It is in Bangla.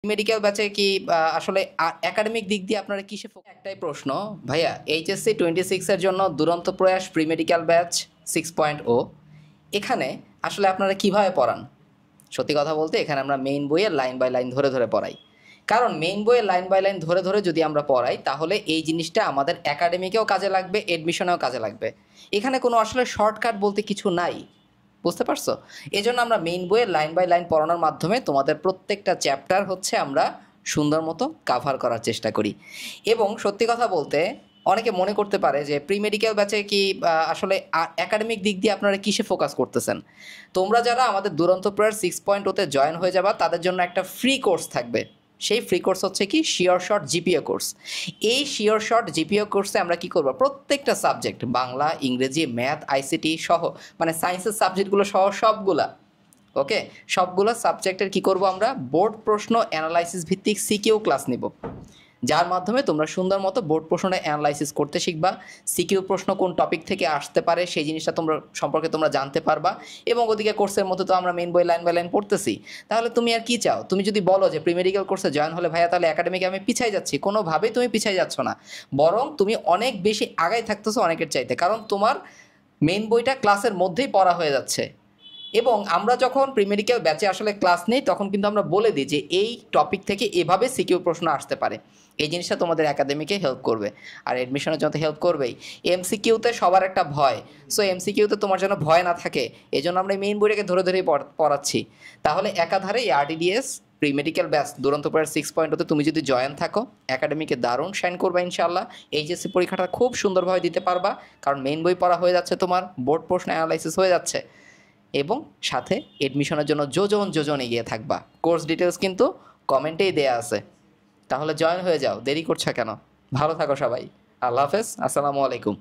মেডিকেল ব্যাচে কি আসলে একাডেমিক দিক দিয়ে আপনারা কিসে একটাই প্রশ্ন ভাইয়া, এইচএসসি 26 এর জন্য দুরন্ত প্রয়াস প্রি মেডিকেল ব্যাচ 6.0 এখানে আসলে আপনারা কিভাবে পড়ান? সত্যি কথা বলতে এখানে আমরা মেইন বইয়ের লাইন বাই লাইন ধরে ধরে পড়াই। কারণ মেইন বইয়ের লাইন বাই লাইন ধরে ধরে যদি আমরা পড়াই তাহলে এই জিনিসটা আমাদের একাডেমিকেও কাজে লাগবে, এডমিশনেও কাজে লাগবে। এখানে কোনো আসলে শর্টকাট বলতে কিছু নাই, বুঝতে পারছো? এই জন্য আমরা মেইন বইয়ের লাইন বাই লাইন পড়ানোর মাধ্যমে তোমাদের প্রত্যেকটা চ্যাপ্টার হচ্ছে আমরা সুন্দর মতো কাভার করার চেষ্টা করি। এবং সত্যি কথা বলতে অনেকে মনে করতে পারে যে প্রি মেডিকেল ব্যাচে কি আসলে একাডেমিক দিক দিয়ে আপনারা কিসে ফোকাস করতেছেন। তোমরা যারা আমাদের দুরন্ত প্রেয়ার 6.0-তে জয়েন হয়ে যাবা তাদের জন্য একটা ফ্রি কোর্স থাকবে। সেই ফ্রি কোর্স হচ্ছে কি শিওর শর্ট জিপিএ কোর্স। এই শিওর শর্ট জিপিএ কোর্সে আমরা কি করব, প্রত্যেকটা সাবজেক্ট বাংলা, ইংরেজি, ম্যাথ, আইসিটি সহ মানে সায়েন্সের সাবজেক্টগুলো সহ সবগুলা, ওকে, সবগুলো সাবজেক্টের কি করব আমরা বোর্ড প্রশ্ন অ্যানালাইসিস ভিত্তিক সিকিউ ক্লাস নিব, যার মাধ্যমে তোমরা সুন্দর মতো বোর্ড প্রশ্নটা অ্যানালাইসিস করতে শিখবা। সিকিউ প্রশ্ন কোন টপিক থেকে আসতে পারে সেই জিনিসটা তোমরা সম্পর্কে তোমরা জানতে পারবা। এবং ওদিকে কোর্সের মতো তো আমরা মেইন বই লাইন বাই লাইন পড়তেছি। তাহলে তুমি আর কি চাও? তুমি যদি বলো যে প্রি মেডিকেল কোর্সে জয়েন হলে ভাইয়া তাহলে একাডেমিকে আমি পিছাই যাচ্ছি, কোনোভাবেই তুমি পিছাই যাচ্ছ না, বরং তুমি অনেক বেশি আগাই থাকতেছো অনেকের চাইতে, কারণ তোমার মেইন বইটা ক্লাসের মধ্যেই পড়া হয়ে যাচ্ছে। এবং আমরা যখন প্রি মেডিকেল ব্যাচে আসলে ক্লাস নেই তখন কিন্তু আমরা বলে দিই যে এই টপিক থেকে এভাবে সিকিউ প্রশ্ন আসতে পারে। এই জিনিসটা তোমাদের একাডেমিকে হেল্প করবে, আর এডমিশনের জন্য হেল্প করবেই। এমসিকিউতে সবার একটা ভয়, সো এমসিকিউতে তোমার যেন ভয় না থাকে এই জন্য আমরা মেইন বইটাকে ধরে ধরেই পড়াচ্ছি। তাহলে একাধারে আরটিডিএস প্রি মেডিকেল ব্যাচ দুরন্ত প্রেয়ার 6.0-তে তুমি যদি জয়েন থাকো একাডেমিকে দারুণ শাইন করবা ইনশাল্লাহ। এইচএসসি পরীক্ষাটা খুব সুন্দরভাবে দিতে পারবা, কারণ মেইন বই পড়া হয়ে যাচ্ছে, তোমার বোর্ড প্রশ্ন অ্যানালাইসিস হয়ে যাচ্ছে, এবং সাথে এডমিশনের জন্য যোজন যোজন এগিয়ে থাকবা। কোর্স ডিটেলস কিন্তু কমেন্টেই দেয়া আছে, তাহলে জয়েন হয়ে যাও, দেরি করছো কেন? ভালো থাকো সবাই, আল্লাহ হাফেজ, আসসালামু আলাইকুম।